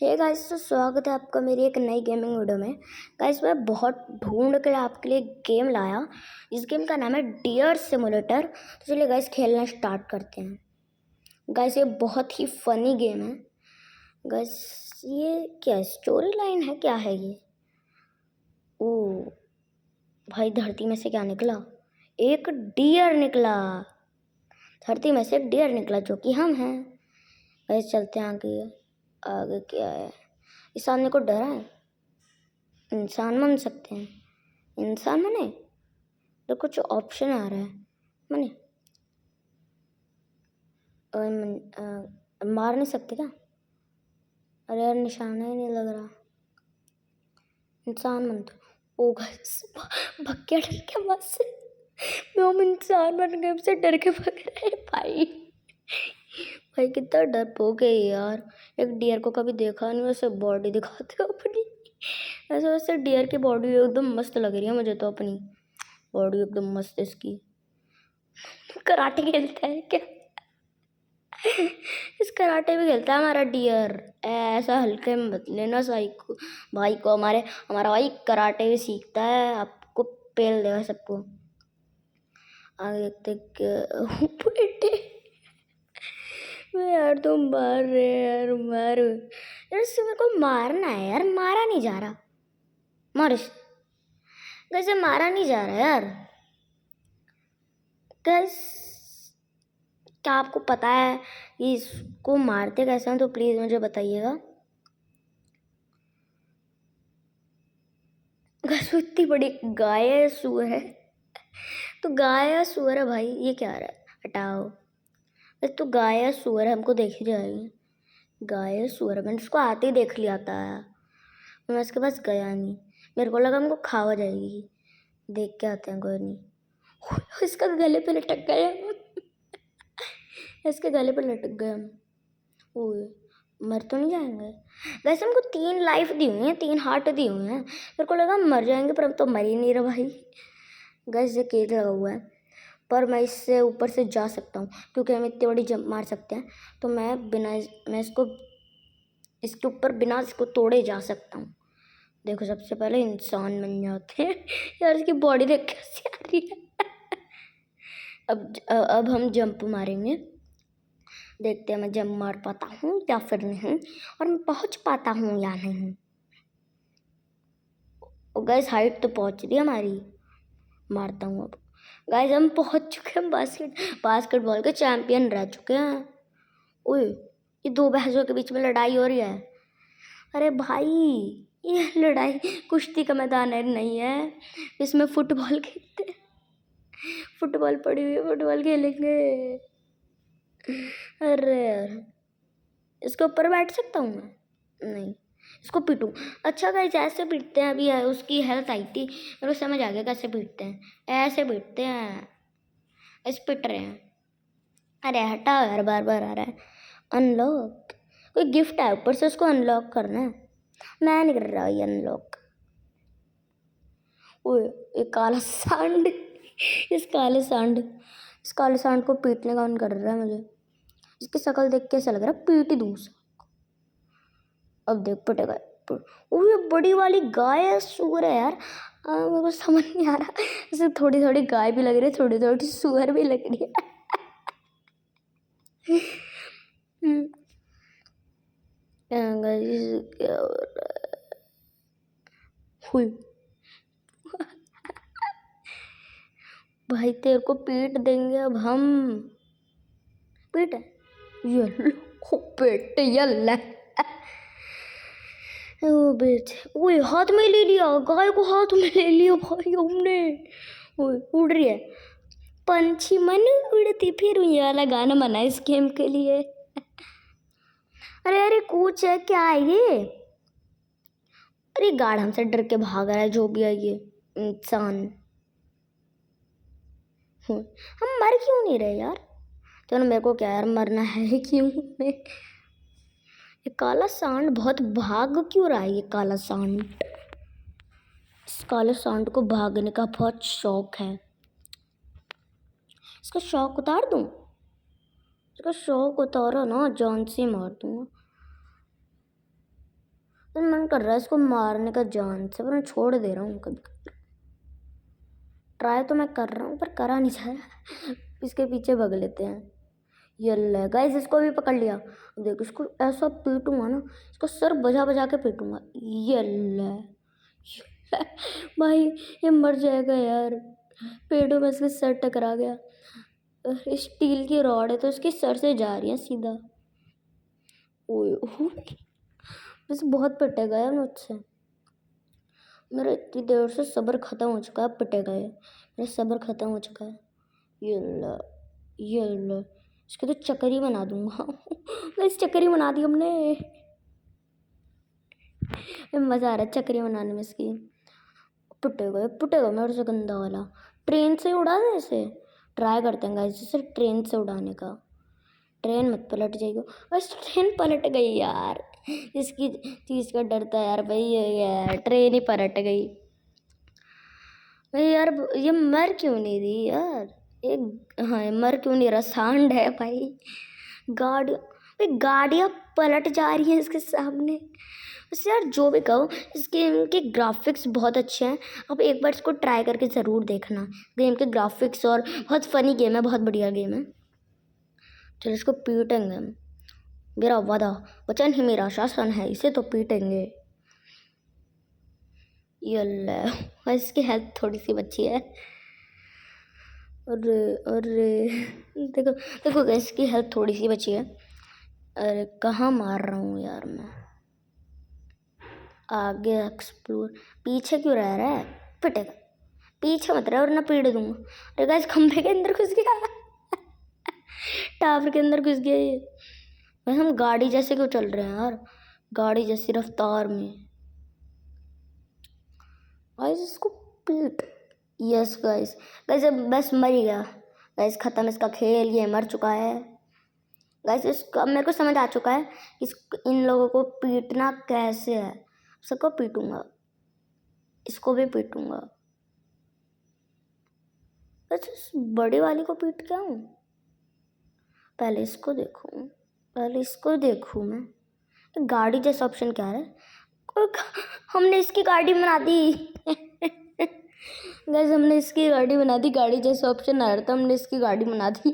Hey guys, तो स्वागत है आपका मेरी एक नई गेमिंग वीडियो में। गाइस, मैं बहुत ढूंढ के आपके लिए गेम लाया। इस गेम का नाम है डियर सिमुलेटर। तो चलिए गाइस, खेलना स्टार्ट करते हैं। गाइस, ये बहुत ही फनी गेम है। गाइस, ये क्या स्टोरी लाइन है, क्या है ये? ओ भाई, धरती में से क्या निकला? एक डियर निकला। धरती में से एक डियर निकला, जो कि हम हैं। गाइस, चलते हैं आगे। आगे क्या है? इस सामने को डरा है। इंसान बन सकते हैं। इंसान बने तो कुछ ऑप्शन आ रहा है। बने मार नहीं सकते क्या? अरे यार, निशाना ही नहीं लग रहा। इंसान बन तो ओ गाइस, भग गया डर के बस से। मैं हम इंसान बन गए, से डर के भग रहे भाई। भाई कितना डरपोक है यार। एक डियर को कभी देखा नहीं, वैसे बॉडी दिखाते हो अपनी। ऐसे वैसे डियर की बॉडी एकदम मस्त लग रही है मुझे तो। अपनी बॉडी एकदम मस्त है इसकी। कराटे खेलता है क्या? इस कराटे में खेलता है हमारा डियर। ऐसा हल्के में मत लेना साइको भाई को। हमारा भाई कराटे भी सीखता है। आपको पेल देगा सबको। आगे देखते बेटे। यार तुम मार रहे यार, मारो यार। इससे मेरे को मारना है यार, मारा नहीं जा रहा। मारिश कैसे मारा नहीं जा रहा यार। गैस, क्या आपको पता है कि इसको मारते कैसे हैं? तो प्लीज़ मुझे बताइएगा। गैस, इतनी बड़ी गाय है, सुअर है? तो गाय या सुअर है भाई? ये क्या आ रहा है? हटाओ। बस तो गाय या सुअर है, हमको देख ही जाएगी। गाय या सुअर, मैंने उसको आते ही देख लिया था। मैं उसके पास गया नहीं। मेरे को लगा हमको खावा जाएगी। देख के आते हैं, कोई नहीं। इसका गले पे लटक गए हम। इसके गले पे लटक गए हम। ओए, मर तो नहीं जाएंगे? वैसे हमको 3 लाइफ दी हुई हैं, 3 हार्ट दी हुई हैं। मेरे को लगा हम मर जाएंगे, पर हम तो मर ही नहीं रहे भाई। गैस, ये केक लगा हुआ है, पर मैं इससे ऊपर से जा सकता हूँ क्योंकि हम इतनी बड़ी जंप मार सकते हैं। तो मैं इसके ऊपर बिना इसको तोड़े जा सकता हूँ। देखो, सबसे पहले इंसान बन जाते हैं। यार, इसकी बॉडी देख कैसी आ रही है। अब हम जंप मारेंगे। देखते हैं मैं जंप मार पाता हूँ या फिर नहीं, और मैं पहुँच पाता हूँ या नहीं। गाइस, हाइट तो पहुँच रही है हमारी। मारता हूँ अब। गाइस, हम पहुँच चुके हैं। बास्केटबॉल के चैंपियन रह चुके हैं। ओए, ये 2 भैंसों के बीच में लड़ाई हो रही है। अरे भाई, ये लड़ाई कुश्ती का मैदान है नहीं है। इसमें फुटबॉल खेलते हैं। फुटबॉल पड़ी हुई है, फुटबॉल खेलेंगे। अरे यार, इसके ऊपर बैठ सकता हूँ मैं? नहीं, इसको पीटूँ। अच्छा गाइस, ऐसे पीटते हैं। अभी उसकी हेल्थ आई थी, मेरे को समझ आ गया कैसे पीटते हैं। ऐसे पीटते हैं। ऐसे पीट रहे हैं। अरे हटाओ यार, बार बार आ रहा है। अनलॉक, कोई गिफ्ट है ऊपर से, उसको अनलॉक करना है। मैं नहीं कर रहा ये अनलॉक। ओए, एक काला सांड। इस काले सांड को पीटने का मन कर रहा है मुझे। इसकी शक्ल देख के ऐसा लग रहा है पीट ही दूँ। अब देख पिटेगा। वो ये बड़ी वाली गाय है, सुअर है यार? मेरे को समझ नहीं आ रहा। इसे थोड़ी थोड़ी गाय भी लग रही है, थोड़ी थोड़ी सुअर भी लग रही है। क्या हो रहा है? हुई भाई, तेरे को पीट देंगे अब हम। पीट ये लो, पीट ये ले। ओ बेटे, ओए हाथ में ले लिया, गाय को हाथ में ले लिया भाई हमने। ओए, उड़ रही है। पंछी मन उड़ती फिर, ये वाला गाना बना इस गेम के लिए। अरे अरे, कूच है क्या है ये? अरे, गार्ड हमसे डर के भाग रहा है, जो भी है ये इंसान। हम मर क्यों नहीं रहे यार? चलो, मेरे को क्या यार, मरना है क्यों? ये काला सांड बहुत भाग क्यों रहा है? ये काला सांड, इस काले सांड को भागने का बहुत शौक है। इसका शौक उतार दूं? इसका शौक उतारा ना, जान से मार दूंगा। तो मन कर रहा है इसको मारने का जान से, पर मैं छोड़ दे रहा हूँ। कभी ट्राई तो मैं कर रहा हूँ पर करा नहीं जा रहा। इसके पीछे भग लेते हैं। ये ले गाइस, इसको भी पकड़ लिया। देख इसको ऐसा पीटूंगा ना, इसको सर बजा बजा के पीटूंगा। ये ले भाई, ये मर जाएगा यार। पेड़ों में इसके सर टकरा गया। स्टील की रॉड है तो इसके सर से जा रही है सीधा। ओए बस बहुत पिटेगा यार मुझसे। मेरा इतनी देर से सब्र खत्म हो चुका है, पिटेगा ये। मेरा सब्र खत्म हो चुका है। ये लो इसके तो चक्कर ही बना दूंगा। इस चक्कर ही बना दी हमने। मज़ा आ रहा है चक्करी बनाने में इसकी। पुटेगा मेरे से गंदा वाला। ट्रेन से उड़ा दे इसे। ट्राई करते हैं गाइस इसे ट्रेन से उड़ाने का। ट्रेन मत पलट जाएगी। बस ट्रेन पलट गई यार। इसकी चीज़ का डर था यार भाई। यार ट्रेन ही पलट गई भाई। यार ये मर क्यों नहीं रही यार। एक हाँ मर क्यों नहीं रहा। सांड है भाई। गाड़ियाँ पलट जा रही हैं इसके सामने। वैसे यार जो भी कहो, इस गेम के ग्राफिक्स बहुत अच्छे हैं। अब एक बार इसको ट्राई करके ज़रूर देखना। गेम के ग्राफिक्स और बहुत फ़नी गेम है, बहुत बढ़िया गेम है। चलो इसको पीटेंगे हम। मेरा वादा, वचन ही मेरा शासन है, इसे तो पीटेंगे। यल्ला इसकी हेल्थ थोड़ी सी बची है। अरे अरे देखो देखो इसकी हेल्थ थोड़ी सी बची है। अरे कहाँ मार रहा हूँ यार मैं। आगे एक्सप्लोर। पीछे क्यों रह रहा है। पिटेगा। पीछे मत रहा वरना पीट दूंगा। अरे गाइस खंभे के अंदर घुस गया। टावर के अंदर घुस गया ये। भाई हम गाड़ी जैसे क्यों चल रहे हैं यार। गाड़ी जैसी रफ्तार में। गाइस इसको पीट। Yes guys. गाइस अब बस मर ही गया। गाइस खत्म इसका खेल। ये मर चुका है गाइस। इसका मेरे को समझ आ चुका है इन लोगों को पीटना कैसे है। सबको पीटूंगा। इसको भी पीटूंगा। बस इस बड़े वाली को पीट के आऊँ। पहले इसको देखूँ मैं। गाड़ी जैसा ऑप्शन क्या है। हमने इसकी गाड़ी बना दी। गाइस हमने इसकी गाड़ी बना दी। गाड़ी जैसा ऑप्शन आ रहा था, हमने इसकी गाड़ी बना दी।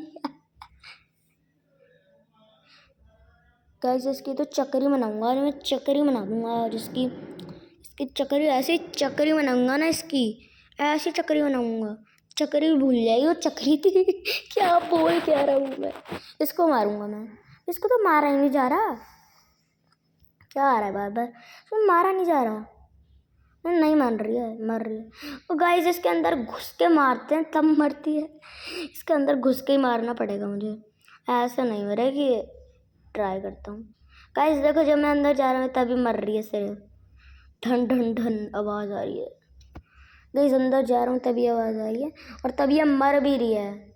गाइस इसकी तो चक्करी बनाऊंगा और मैं चक्करी बना दूंगा। और इसकी चक्करी ऐसी चक्करी बनाऊंगा ना। इसकी ऐसी चक्करी बनाऊंगा। चक्करी भूल जाएगी वो चक्करी थी। क्या बोल क्या रहा हूँ मैं। इसको मारूंगा मैं। इसको तो मारा ही नहीं जा रहा। क्या आ रहा है बार बार। तो मारा नहीं जा रहा। नहीं मान रही है, मर रही है। और गाइस इसके अंदर घुस के मारते हैं तब मरती है। इसके अंदर घुस के ही मारना पड़ेगा मुझे। ऐसा नहीं हो रहा है कि ट्राई करता हूँ। गाइस देखो जब मैं अंदर जा रहा हूँ तभी मर रही है सिर्फ। ढन ढन ढन आवाज़ आ रही है। गाइस अंदर जा रहा हूँ तभी आवाज़ आ रही है और तभी ये मर भी रही है।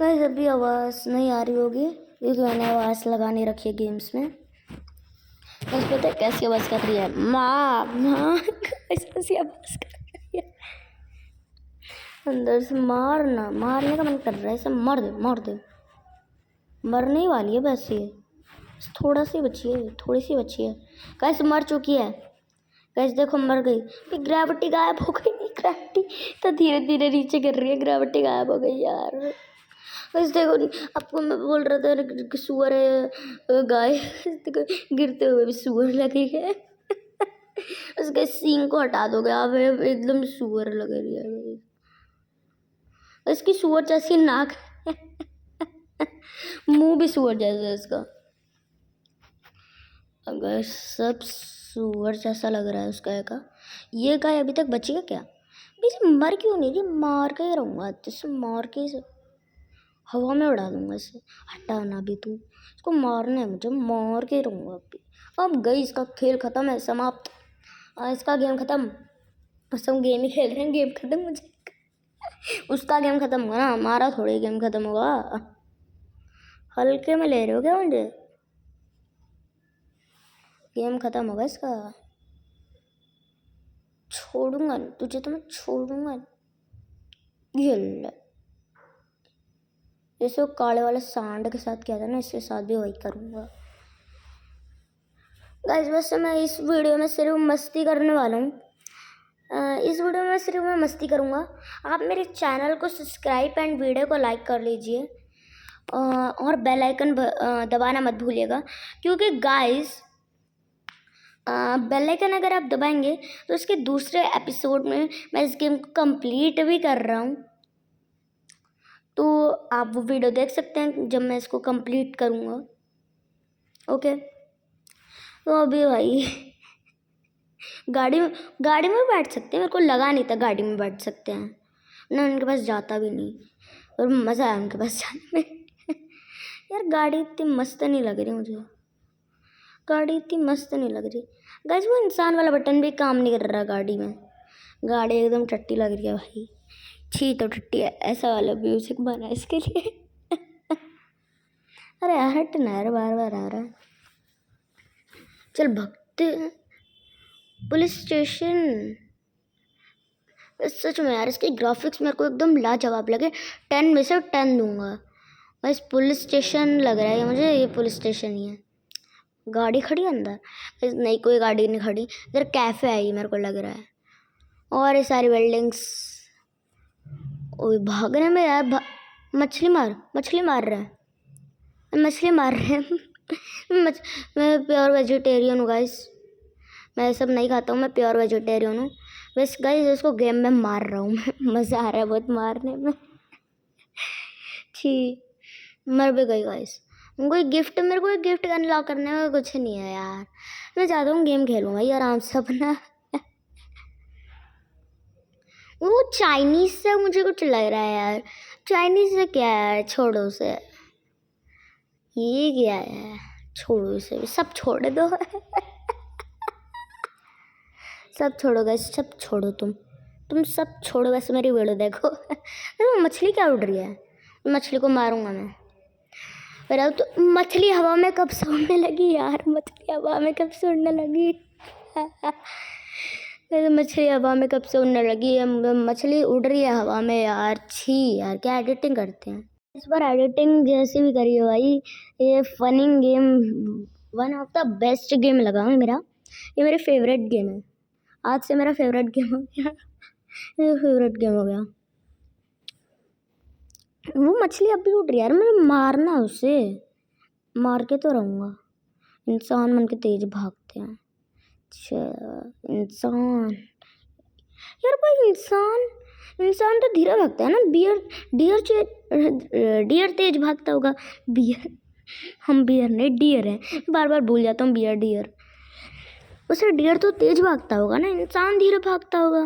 गाइस अभी आवाज़ नहीं आ रही होगी क्योंकि मैंने आवाज़ लगा नहीं रखी है गेम्स में। बस पता है कैसी आवाज़ कर रही है। माँ माँ ऐसी आवाज़ कर रही है। अंदर से मारने का मन कर रहा है। इसे मार दे। मरने ही वाली है बस ये। थोड़ी सी बची है। कैसे मर चुकी है। कैसे देखो मर गई। ग्रेविटी गायब हो गई। ग्रेविटी तो धीरे धीरे नीचे गिर रही है। ग्रेविटी गायब हो गई यार। बस देखो आपको मैं बोल रहा था सुअर है गाय। गिरते हुए भी सुअर लगी है। उसके सींग को हटा दोगे आप एकदम सुअर लग रही है। इसकी सुअर जैसी नाक है। मुंह भी सुअर जैसा है इसका। अगर सब सुअर जैसा लग रहा है उसका का। ये गाय अभी तक बची है क्या। इसे मर क्यों नहीं रही। मार के ही रहूँगा। इसे मार के इसे हवा में उड़ा दूंगा। इसे हटा ना भी तू। इसको मारना है मुझे। मार के ही रहूँगा अभी। अब गई इसका खेल ख़त्म है। समाप्त। इसका गेम ख़त्म। बस हम गेम ही खेल रहे हैं। गेम ख़त्म हो जाएगा। उसका गेम ख़त्म होगा ना। हमारा थोड़ी गेम ख़त्म होगा। हल्के में ले रहे हो क्या मुझे। गेम ख़त्म होगा इसका। छोड़ूंगा तुझे तो मैं छोड़ूंगा। ये जैसे वो काले वाले सांड के साथ किया था ना, इसके साथ भी वही करूँगा। गाइस वैसे मैं इस वीडियो में सिर्फ मस्ती करने वाला हूँ। इस वीडियो में सिर्फ मैं मस्ती करूँगा। आप मेरे चैनल को सब्सक्राइब एंड वीडियो को लाइक कर लीजिए और बेल आइकन दबाना मत भूलिएगा, क्योंकि गाइस बेल आइकन अगर आप दबाएंगे तो इसके दूसरे एपिसोड में मैं इस गेम को कंप्लीट भी कर रहा हूँ, तो आप वो वीडियो देख सकते हैं जब मैं इसको कंप्लीट करूँगा। ओके, तो अभी भाई गाड़ी में बैठ सकते हैं। मेरे को लगा नहीं था गाड़ी में बैठ सकते हैं ना, उनके पास जाता भी नहीं और मज़ा आया उनके पास जाने में। यार गाड़ी इतनी मस्त नहीं लग रही मुझे, गाड़ी इतनी मस्त नहीं लग रही। गाइस वो इंसान वाला बटन भी काम नहीं कर रहा गाड़ी में, गाड़ी एकदम टट्टी लग रही है भाई। छी तो टट्टी है, ऐसा वाला म्यूजिक बना है इसके लिए। अरे हट ना यार, बार बार आ रहा है। चल भगते हैं पुलिस स्टेशन। सच में यार इसके ग्राफिक्स मेरे को एकदम लाजवाब लगे, 10 में से 10 दूंगा। बस पुलिस स्टेशन लग रहा है मुझे, ये पुलिस स्टेशन ही है। गाड़ी खड़ी है अंदर? नहीं, कोई गाड़ी नहीं खड़ी, इधर कैफ़े है ये मेरे को लग रहा है। और ये सारी बिल्डिंग्स। ओ भागने में यार, मछली मार रहा है, मछली मार रहे हैं। मैं प्योर वेजिटेरियन हूँ गाइस, मैं सब नहीं खाता हूँ, मैं प्योर वेजिटेरियन हूँ। बस गाइस इसको गेम में मार रहा हूँ मैं, मज़ा आ रहा है बहुत मारने में। छी, मर भी गई गाइस। मेरे को एक गिफ्ट अनलॉक करने में कुछ नहीं है यार, मैं चाहता हूँ गेम खेलूँ भाई आराम से अपना। वो चाइनीज़ से मुझे कुछ लग रहा है यार, चाइनीज़ से क्या है, छोड़ो उसे। ये क्या है, छोड़ो इसे, सब छोड़ दो। सब छोड़ो गाइस, सब छोड़ो, तुम सब छोड़ो, वैसे मेरी वीडियो देखो। अरे मछली क्या उड़ रही है, मछली को मारूंगा मैं। पर अब तो मछली हवा में कब से उड़ने लगी यार, मछली हवा में कब से उड़ने लगी। मछली हवा में कब से उड़ने लगी, मछली उड़ रही है हवा में यार। छी यार, क्या एडिटिंग करते हैं इस बार, एडिटिंग जैसी भी करिए भाई। ये funny game one of the best game लगा है मेरा, ये मेरे फेवरेट गेम है। आज से मेरा फेवरेट गेम हो गया, ये फेवरेट गेम हो गया। वो मछली अभी उड़ रही है यार, मैं मारना उसे, मार के तो रहूँगा। इंसान मन के तेज भागते हैं। अच्छा इंसान, यार भाई इंसान तो धीरे भागता है ना। डियर तेज भागता होगा। बियर, हम बियर नहीं डियर हैं, बार बार भूल जाता हूँ बियर डियर। वैसे डियर तो तेज भागता होगा ना, इंसान धीरे भागता होगा।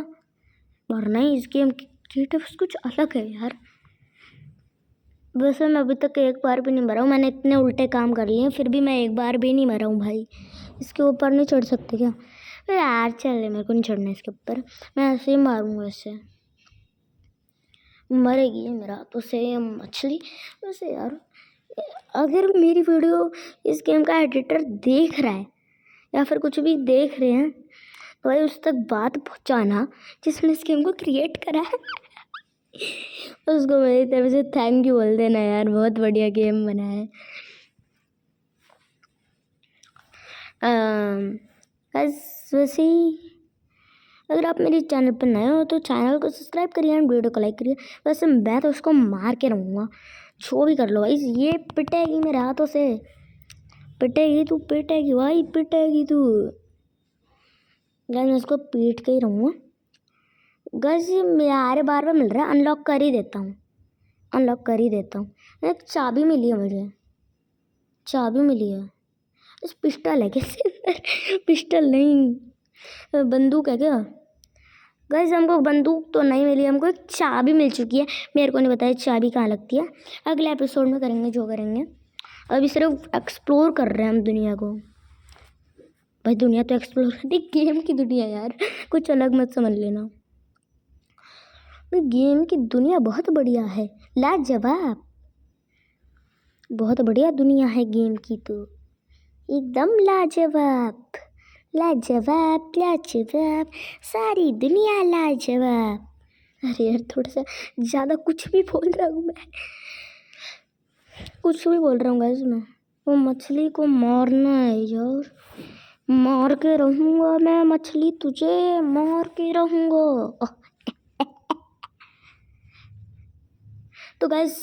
वरना ही इस गेम की क्रिएटिव्स कुछ अलग है यार। वैसे मैं अभी तक एक बार भी नहीं मरा हूँ, मैंने इतने उल्टे काम कर लिए फिर भी मैं एक बार भी नहीं मरा हूँ भाई। इसके ऊपर नहीं चढ़ सकते क्या? अरे यार चल, मेरे को नहीं चढ़ना इसके ऊपर, मैं ऐसे ही मारूंगा इसे, मरेगी मेरा तो से मछली। वैसे यार अगर मेरी वीडियो इस गेम का एडिटर देख रहा है या फिर कुछ भी देख रहे हैं तो भाई उस तक बात पहुँचाना जिसने इस गेम को क्रिएट करा है। उसको मेरी तरफ से थैंक यू बोल देना यार, बहुत बढ़िया गेम बना है। वैसे ही अगर आप मेरे चैनल पर नए हो तो चैनल को सब्सक्राइब करिए एंड वीडियो को लाइक करिए। वैसे मैं तो उसको मार के रहूँगा, जो भी कर लो भाई। ये पिटेगी मेरे हाथों से, पिटेगी तू, पिटेगी भाई, पिटेगी तू। मैं उसको पीट के ही रहूँगा। गज यार बार बार मिल रहा है, अनलॉक कर ही देता हूँ। एक चाबी मिली है मुझे, चाबी मिली है। इस पिस्टल है कैसे? पिस्टल नहीं, बंदूक है क्या? गाइस हमको बंदूक तो नहीं मिली, हमको एक चाबी मिल चुकी है। मेरे को नहीं पता है चाबी कहाँ लगती है, अगले एपिसोड में करेंगे जो करेंगे। अभी सिर्फ एक्सप्लोर कर रहे हैं हम दुनिया को भाई। दुनिया तो एक्सप्लोर करती, गेम की दुनिया यार, कुछ अलग मत समझ लेना। गेम की दुनिया बहुत बढ़िया है, लाजवाब, बहुत बढ़िया दुनिया है गेम की तो, एकदम लाजवाब, लाजवाब लाजवाब, सारी दुनिया लाजवाब। अरे यार थोड़ा सा ज़्यादा कुछ भी बोल रहा हूँ मैं। कुछ भी बोल रहा हूँ गाइस मैं। वो मछली को मारना है यार, मार के रहूँगा मैं मछली, तुझे मार के रहूँगा। तो गाइस